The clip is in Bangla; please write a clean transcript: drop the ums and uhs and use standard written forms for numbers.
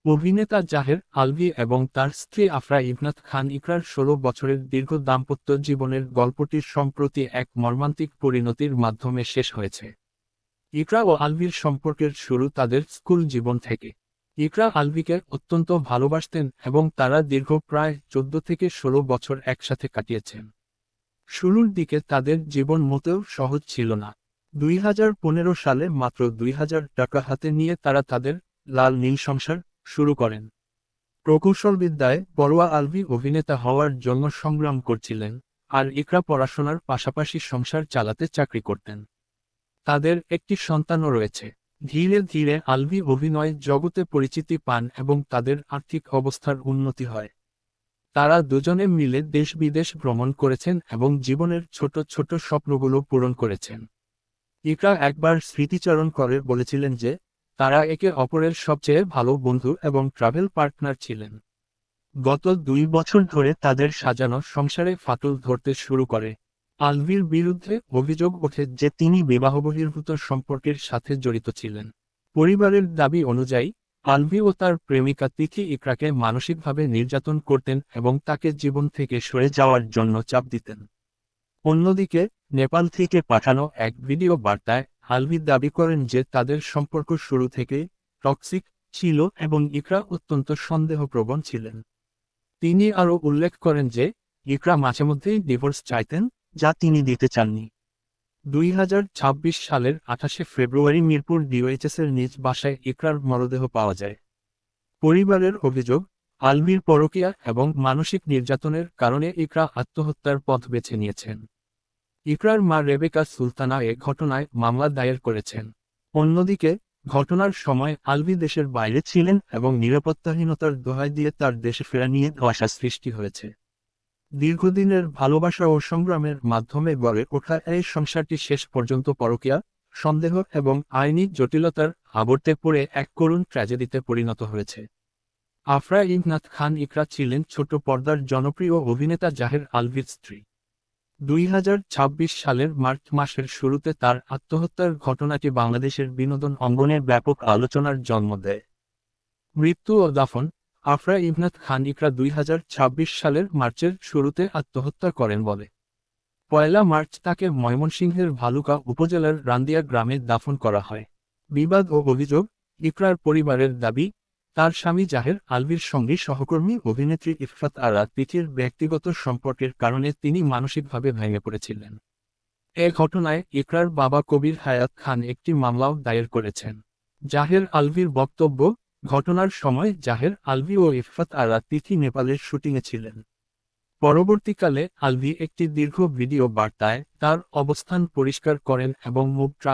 অভিনেতা জাহের আলভী এবং তার স্ত্রী আফরা ইবনাত খান ইকরার ১৬ বছরের দীর্ঘ দাম্পত্য জীবনের গল্পটির সম্প্রতি এক মর্মান্তিক পরিণতির মাধ্যমে শেষ হয়েছে। ইকরা ও আলভীর সম্পর্কের শুরু তাদের স্কুল জীবন থেকে। ইকরা আলভীকে অত্যন্ত ভালোবাসতেন এবং তারা দীর্ঘ প্রায় ১৪ থেকে ১৬ বছর একসাথে কাটিয়েছেন। শুরুর দিকে তাদের জীবন মোটেও সহজ ছিল না। ২০১৫ সালে মাত্র ২০০০ টাকা হাতে নিয়ে তারা তাদের লাল নীল সংসার শুরু করেন। প্রকৌশলবিদ্যায় পড়ুয়া আলভী অভিনেতা হওয়ার জন্য সংগ্রাম করছিলেন, আর ইকরা পড়াশোনার পাশাপাশি সংসার চালাতে চাকরি করতেন। তাদের একটি সন্তানও রয়েছে। ধীরে ধীরে আলভী অভিনয় জগতে পরিচিতি পান এবং তাদের আর্থিক অবস্থার উন্নতি হয়। তারা দুজনে মিলে দেশ বিদেশ ভ্রমণ করেছেন এবং জীবনের ছোট ছোট স্বপ্নগুলো পূরণ করেছেন। ইকরা একবার স্মৃতিচারণ করে বলেছিলেন যে তারা একে অপরের সবচেয়ে ভালো বন্ধু এবং ট্রাভেল পার্টনার ছিলেন। গত ২ বছর ধরে তাদের সাজানো সংসারে ফাটল ধরতে শুরু করে। আলভীর বিরুদ্ধে অভিযোগ ওঠে যে তিনি বিবাহবহির্ভূত সম্পর্কের সাথে জড়িত ছিলেন। পরিবারের দাবি অনুযায়ী আলভী ও তার প্রেমিকা তিথি ইকরাকে মানসিকভাবে নির্যাতন করতেন এবং তাকে জীবন থেকে সরে যাওয়ার জন্য চাপ দিতেন। অন্যদিকে নেপাল থেকে পাঠানো এক ভিডিও বার্তায় আলভী দাবি করেন যে তাদের সম্পর্ক শুরু থেকেই টক্সিক ছিল এবং ইকরা অত্যন্ত সন্দেহপ্রবণ ছিলেন। তিনি আরও উল্লেখ করেন যে ইকরা মাঝেমধ্যেই ডিভোর্স চাইতেন, যা তিনি দিতে চাননি। ২০২৬ সালের ২৮শে ফেব্রুয়ারি মিরপুর ডিওএইচএসের নিজ বাসায় ইকরার মরদেহ পাওয়া যায়। পরিবারের অভিযোগ, আলভীর পরকীয়া এবং মানসিক নির্যাতনের কারণে ইকরা আত্মহত্যার পথ বেছে নিয়েছেন। ইকরার মা রেবেকা সুলতানা এ ঘটনায় মামলা দায়ের করেছেন। অন্যদিকে ঘটনার সময় আলভী দেশের বাইরে ছিলেন এবং নিরাপত্তাহীনতার দোহাই দিয়ে তার দেশে ফেরা নিয়ে ধোঁয়াশা সৃষ্টি হয়েছে। দীর্ঘদিনের ভালোবাসা ও সংগ্রামের মাধ্যমে গড়ে ওঠা এই সংসারটি শেষ পর্যন্ত পরকীয়া, সন্দেহ এবং আইনি জটিলতার আবর্তে পড়ে এক করুণ ট্র্যাজেডিতে পরিণত হয়েছে। আফরা ইবনাত খান ইকরা ছিলেন ছোট পর্দার জনপ্রিয় অভিনেতা জাহের আলভীর স্ত্রী। ২০২৬ সালের মার্চ মাসের শুরুতে তার আত্মহত্যার ঘটনাটি বাংলাদেশের বিনোদন অঙ্গনে ব্যাপক আলোচনার জন্ম দেয়। মৃত্যু ও দাফন, আফরা ইবনাত খান ইকরা ২০২৬ সালের মার্চের শুরুতে আত্মহত্যা করেন বলে। ১লা মার্চ তাকে ময়মনসিংহের ভালুকা উপজেলার রান্দিয়া গ্রামে দাফন করা হয়। বিবাদ ও অভিযোগ, ইকরার পরিবারের দাবি, তার স্বামী জাহের আলভীর সঙ্গে সহকর্মী অভিনেত্রী ইফফাত আরা তিথির ব্যক্তিগত সম্পর্কের কারণে তিনি মানসিকভাবে ভেঙে পড়েছিলেন। এ ঘটনায় ইকরার বাবা কবির হায়াত খান একটি মামলাও দায়ের করেছেন। জাহের আলভীর বক্তব্য, ঘটনার সময় জাহের আলভী ও ইফফাত আরা তিথি নেপালের শুটিংয়ে ছিলেন। পরবর্তীকালে আলভী একটি দীর্ঘ ভিডিও বার্তায় তার অবস্থান পরিষ্কার করেন এবং মুখ